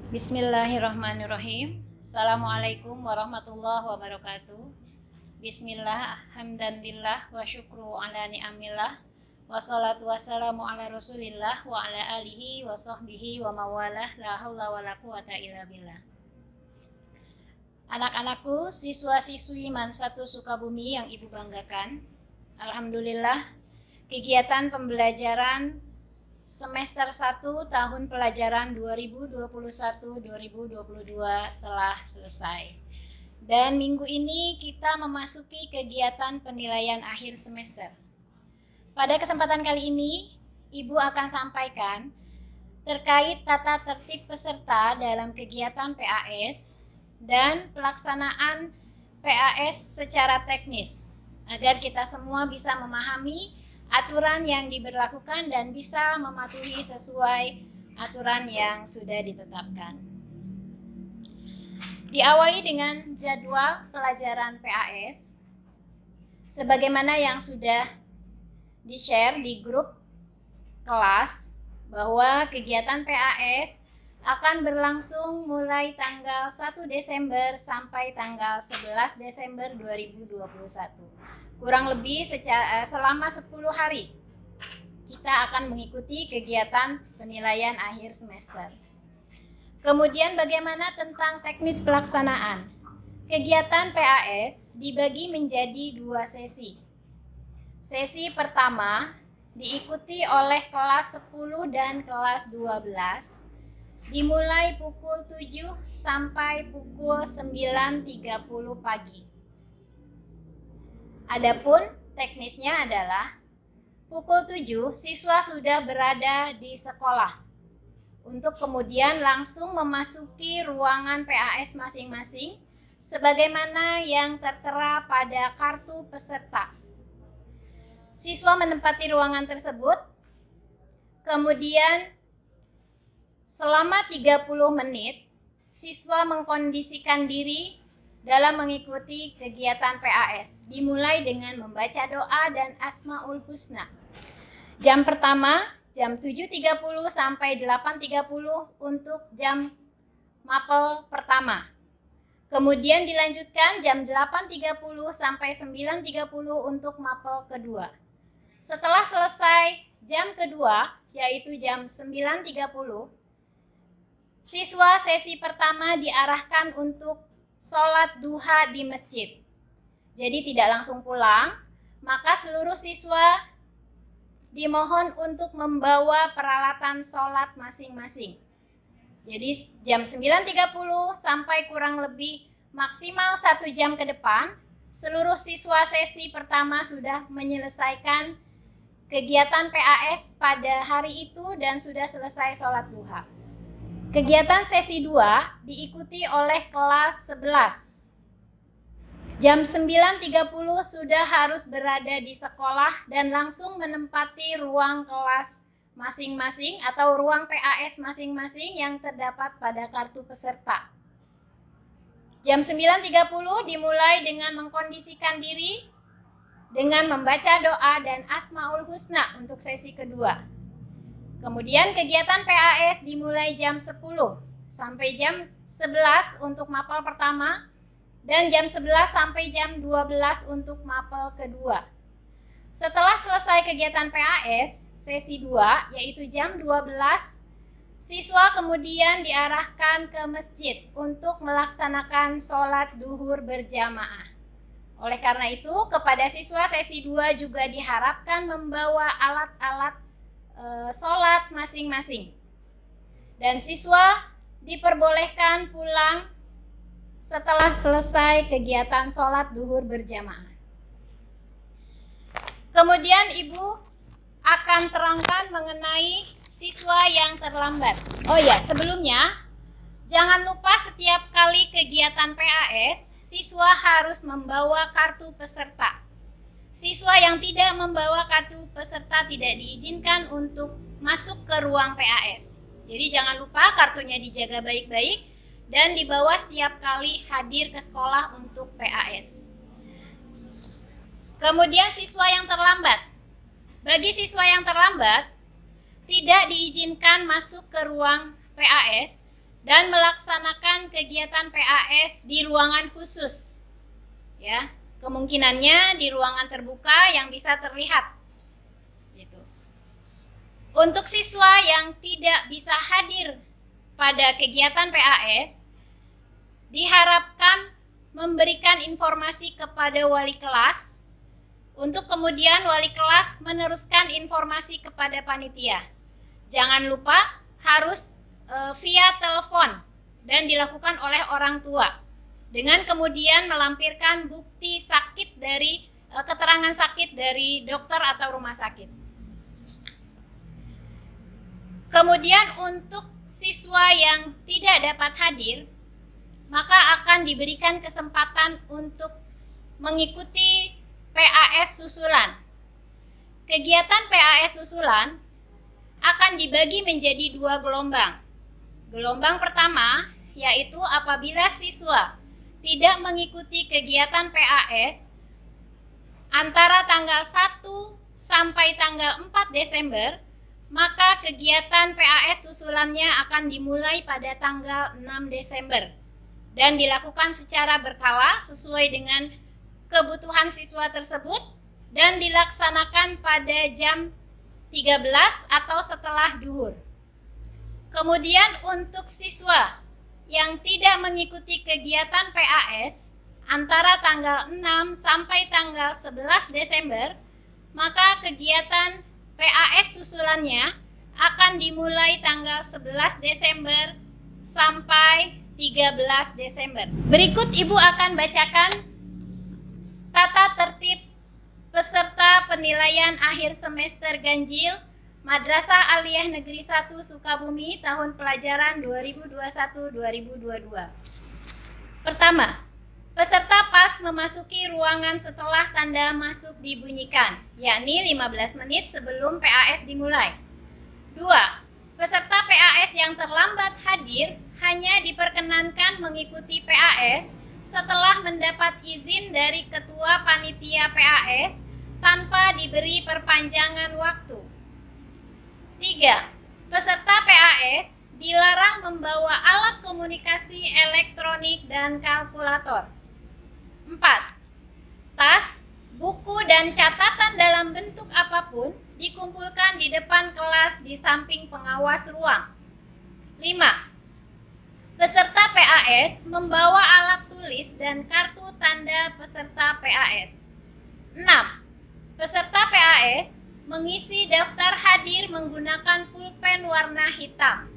Bismillahirrahmanirrahim. Assalamualaikum warahmatullahi wabarakatuh. Bismillah, hamdanillah wa syukru ala ni'amillah. Wassalatu wassalamu ala rasulillah wa ala alihi wa sahbihi wa mawalah. La hawla wa la quwata illa billah. Anak-anakku, siswa-siswi MAN 1 Sukabumi yang Ibu banggakan, alhamdulillah kegiatan pembelajaran semester 1 tahun pelajaran 2021-2022 telah selesai. Dan minggu ini kita memasuki kegiatan penilaian akhir semester. Pada kesempatan kali ini, Ibu akan sampaikan terkait tata tertib peserta dalam kegiatan PAS dan pelaksanaan PAS secara teknis, agar kita semua bisa memahami aturan yang diberlakukan dan bisa mematuhi sesuai aturan yang sudah ditetapkan. Diawali dengan jadwal pelajaran PAS, sebagaimana yang sudah di-share di grup kelas, bahwa kegiatan PAS akan berlangsung mulai tanggal 1 Desember sampai tanggal 11 Desember 2021. Kurang lebih selama 10 hari kita akan mengikuti kegiatan penilaian akhir semester. Kemudian bagaimana tentang teknis pelaksanaan? Kegiatan PAS dibagi menjadi 2 sesi. Sesi pertama diikuti oleh kelas 10 dan kelas 12, dimulai pukul 7 sampai pukul 9.30 pagi. Adapun teknisnya adalah pukul 7 siswa sudah berada di sekolah untuk kemudian langsung memasuki ruangan PAS masing-masing sebagaimana yang tertera pada kartu peserta. Siswa menempati ruangan tersebut, kemudian selama 30 menit siswa mengkondisikan diri dalam mengikuti kegiatan PAS, dimulai dengan membaca doa dan Asmaul Husna. Jam pertama, jam 7.30 sampai 8.30 untuk jam mapel pertama. Kemudian dilanjutkan jam 8.30 sampai 9.30 untuk mapel kedua. Setelah selesai jam kedua, yaitu jam 9.30, siswa sesi pertama diarahkan untuk sholat duha di masjid. Jadi tidak langsung pulang, maka seluruh siswa dimohon untuk membawa peralatan sholat masing-masing. Jadi jam 9.30 sampai kurang lebih maksimal 1 jam ke depan, seluruh siswa sesi pertama sudah menyelesaikan kegiatan PAS pada hari itu dan sudah selesai sholat duha. Kegiatan sesi 2 diikuti oleh kelas 11. Jam 9.30 sudah harus berada di sekolah dan langsung menempati ruang kelas masing-masing atau ruang PAS masing-masing yang terdapat pada kartu peserta. Jam 9.30 dimulai dengan mengkondisikan diri dengan membaca doa dan Asmaul Husna untuk sesi kedua. Kemudian kegiatan PAS dimulai jam 10 sampai jam 11 untuk mapel pertama dan jam 11 sampai jam 12 untuk mapel kedua. Setelah selesai kegiatan PAS sesi 2 yaitu jam 12, siswa kemudian diarahkan ke masjid untuk melaksanakan sholat duhur berjamaah. Oleh karena itu kepada siswa sesi 2 juga diharapkan membawa alat-alat sholat masing-masing, dan siswa diperbolehkan pulang setelah selesai kegiatan sholat duhur berjamaah. Kemudian Ibu akan terangkan mengenai siswa yang terlambat. Oh ya, sebelumnya jangan lupa setiap kali kegiatan PAS siswa harus membawa kartu peserta. Siswa yang tidak membawa kartu peserta tidak diizinkan untuk masuk ke ruang PAS. Jadi jangan lupa kartunya dijaga baik-baik dan dibawa setiap kali hadir ke sekolah untuk PAS. Kemudian siswa yang terlambat. Bagi siswa yang terlambat, tidak diizinkan masuk ke ruang PAS dan melaksanakan kegiatan PAS di ruangan khusus. Ya, kemungkinannya di ruangan terbuka yang bisa terlihat. Gitu. Untuk siswa yang tidak bisa hadir pada kegiatan PAS, diharapkan memberikan informasi kepada wali kelas untuk kemudian wali kelas meneruskan informasi kepada panitia. Jangan lupa harus via telepon dan dilakukan oleh orang tua dengan kemudian melampirkan bukti sakit dari keterangan sakit dari dokter atau rumah sakit. Kemudian untuk siswa yang tidak dapat hadir, maka akan diberikan kesempatan untuk mengikuti PAS susulan. Kegiatan PAS susulan akan dibagi menjadi 2 gelombang. Gelombang pertama yaitu apabila siswa tidak mengikuti kegiatan PAS antara tanggal 1 sampai tanggal 4 Desember, maka kegiatan PAS susulannya akan dimulai pada tanggal 6 Desember dan dilakukan secara berkala sesuai dengan kebutuhan siswa tersebut dan dilaksanakan pada jam 13 atau setelah duhur. Kemudian untuk siswa yang tidak mengikuti kegiatan PAS antara tanggal 6 sampai tanggal 11 Desember, maka kegiatan PAS susulannya akan dimulai tanggal 11 Desember sampai 13 Desember. Berikut Ibu akan bacakan tata tertib peserta penilaian akhir semester ganjil Madrasah Aliyah Negeri 1 Sukabumi tahun pelajaran 2021-2022. Pertama, peserta PAS memasuki ruangan setelah tanda masuk dibunyikan, yakni 15 menit sebelum PAS dimulai. 2. Peserta PAS yang terlambat hadir hanya diperkenankan mengikuti PAS setelah mendapat izin dari Ketua Panitia PAS tanpa diberi perpanjangan waktu. 3. Peserta PAS dilarang membawa alat komunikasi elektronik dan kalkulator. 4. Tas, buku, dan catatan dalam bentuk apapun dikumpulkan di depan kelas di samping pengawas ruang. 5. Peserta PAS membawa alat tulis dan kartu tanda peserta PAS. 6. Peserta PAS mengisi daftar hadir menggunakan pulpen warna hitam.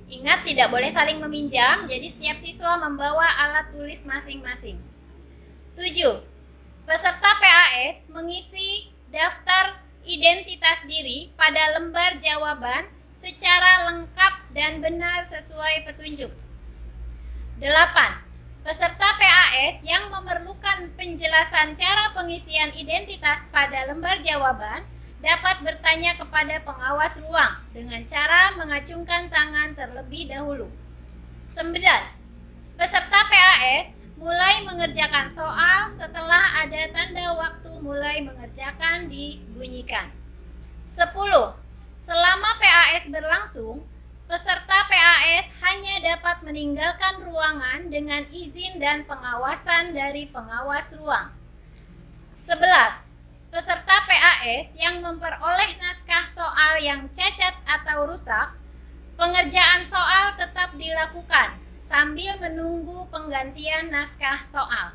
Ingat, tidak boleh saling meminjam, jadi setiap siswa membawa alat tulis masing-masing. 7. Peserta PAS mengisi daftar identitas diri pada lembar jawaban secara lengkap dan benar sesuai petunjuk. 8. Peserta PAS yang memerlukan penjelasan cara pengisian identitas pada lembar jawaban dapat bertanya kepada pengawas ruang dengan cara mengacungkan tangan terlebih dahulu. 9. Peserta PAS mulai mengerjakan soal setelah ada tanda waktu mulai mengerjakan dibunyikan. 10. Selama PAS berlangsung, peserta PAS hanya dapat meninggalkan ruangan dengan izin dan pengawasan dari pengawas ruang. 11. Peserta PAS yang memperoleh naskah soal yang cacat atau rusak, pengerjaan soal tetap dilakukan sambil menunggu penggantian naskah soal.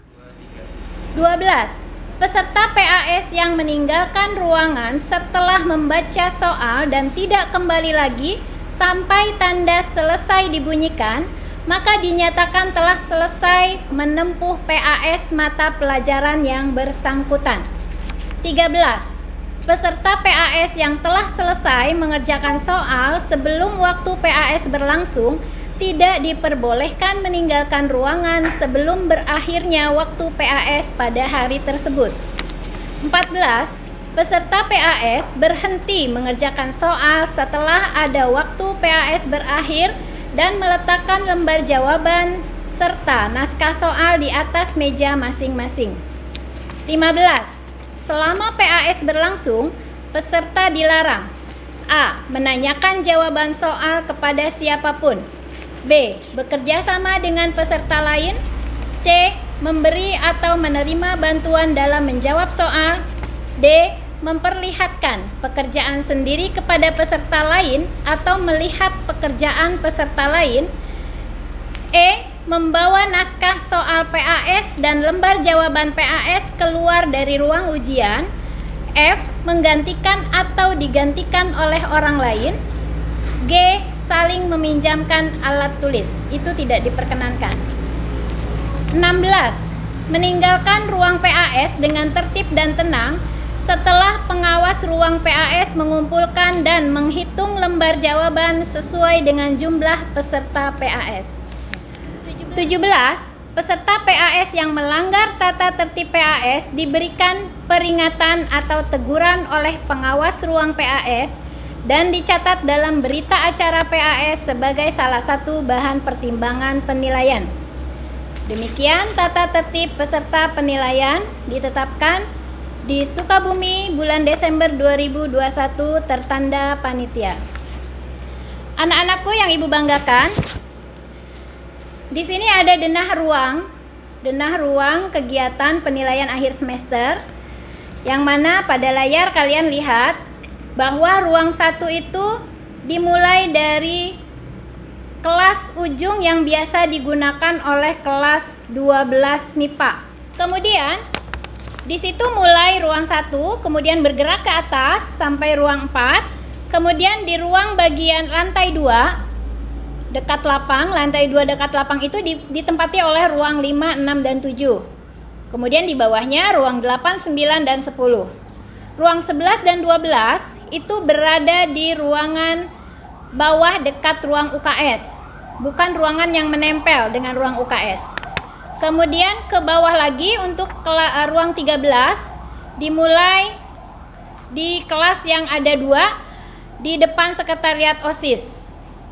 12. Peserta PAS yang meninggalkan ruangan setelah membaca soal dan tidak kembali lagi sampai tanda selesai dibunyikan, maka dinyatakan telah selesai menempuh PAS mata pelajaran yang bersangkutan. 13. Peserta PAS yang telah selesai mengerjakan soal sebelum waktu PAS berlangsung tidak diperbolehkan meninggalkan ruangan sebelum berakhirnya waktu PAS pada hari tersebut. 14. Peserta PAS berhenti mengerjakan soal setelah ada waktu PAS berakhir dan meletakkan lembar jawaban serta naskah soal di atas meja masing-masing. 15. Selama PAS berlangsung, peserta dilarang: A. Menanyakan jawaban soal kepada siapapun. B. Bekerja sama dengan peserta lain. C. Memberi atau menerima bantuan dalam menjawab soal. D. Memperlihatkan pekerjaan sendiri kepada peserta lain atau melihat pekerjaan peserta lain. E. Membawa naskah soal PAS dan lembar jawaban PAS keluar dari ruang ujian. F. Menggantikan atau digantikan oleh orang lain. G. Saling meminjamkan alat tulis. Itu tidak diperkenankan. 16. Meninggalkan ruang PAS dengan tertib dan tenang setelah pengawas ruang PAS mengumpulkan dan menghitung lembar jawaban sesuai dengan jumlah peserta PAS. 17. Peserta PAS yang melanggar tata tertib PAS diberikan peringatan atau teguran oleh pengawas ruang PAS dan dicatat dalam berita acara PAS sebagai salah satu bahan pertimbangan penilaian. Demikian tata tertib peserta penilaian ditetapkan di Sukabumi bulan Desember 2021 tertanda panitia. Anak-anakku yang Ibu banggakan, di sini ada denah ruang kegiatan penilaian akhir semester, yang mana pada layar kalian lihat bahwa ruang 1 itu dimulai dari kelas ujung yang biasa digunakan oleh kelas 12 MIPA. Kemudian di situ mulai ruang 1, kemudian bergerak ke atas sampai ruang 4, kemudian di ruang bagian lantai 2 dekat lapang, lantai 2 dekat lapang itu ditempati oleh ruang 5, 6, dan 7. Kemudian di bawahnya ruang 8, 9, dan 10. Ruang 11 dan 12 itu berada di ruangan bawah dekat ruang UKS, bukan ruangan yang menempel dengan ruang UKS. Kemudian ke bawah lagi untuk ruang 13 dimulai di kelas yang ada 2 di depan sekretariat OSIS.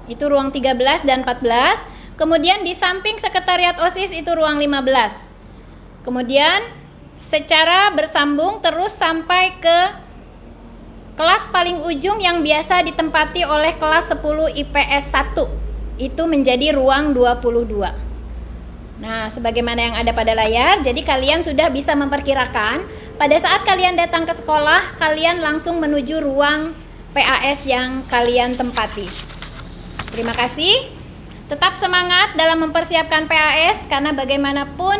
Itu ruang 13 dan 14. Kemudian di samping sekretariat OSIS itu ruang 15. Kemudian secara bersambung terus sampai ke kelas paling ujung yang biasa ditempati oleh kelas 10 IPS 1. Itu menjadi ruang 22. Nah, sebagaimana yang ada pada layar, jadi kalian sudah bisa memperkirakan pada saat kalian datang ke sekolah, kalian langsung menuju ruang PAS yang kalian tempati. Terima kasih. Tetap semangat dalam mempersiapkan PAS karena bagaimanapun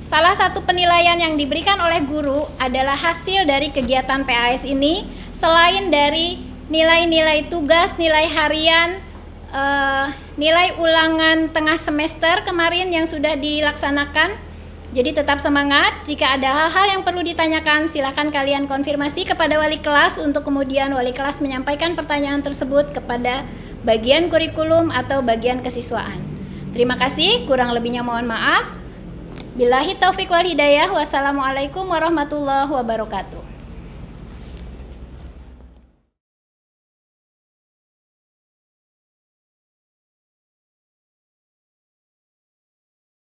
salah satu penilaian yang diberikan oleh guru adalah hasil dari kegiatan PAS ini, selain dari nilai-nilai tugas, nilai harian, nilai ulangan tengah semester kemarin yang sudah dilaksanakan. Jadi tetap semangat. Jika ada hal-hal yang perlu ditanyakan, silakan kalian konfirmasi kepada wali kelas untuk kemudian wali kelas menyampaikan pertanyaan tersebut kepada bagian kurikulum atau bagian kesiswaan. Terima kasih, kurang lebihnya mohon maaf. Billahi taufik wal hidayah. Wassalamualaikum warahmatullahi wabarakatuh.